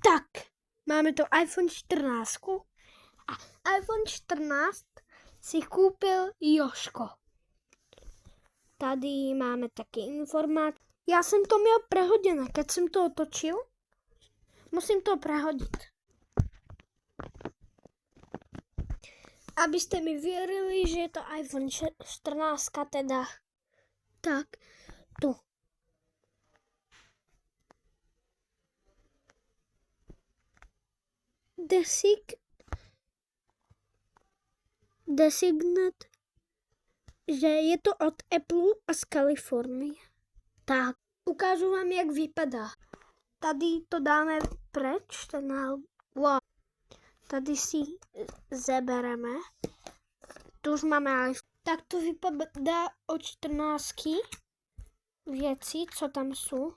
Tak, máme to iPhone 14 a iPhone 14 si koupil Joško. Tady máme taky informace. Já jsem to měl prehoděné, keď jsem to otočil. Musím to prehodit. Abyste mi věřili, že je to iPhone 14 teda. Tak, tu. Designate, že je to od Apple a z Kalifornie. Tak, ukážu vám, jak vypadá. Tady to dáme preč, tady si zebereme. Tu už máme iPhone. Tak to vypadá od 14 věcí, co tam jsou.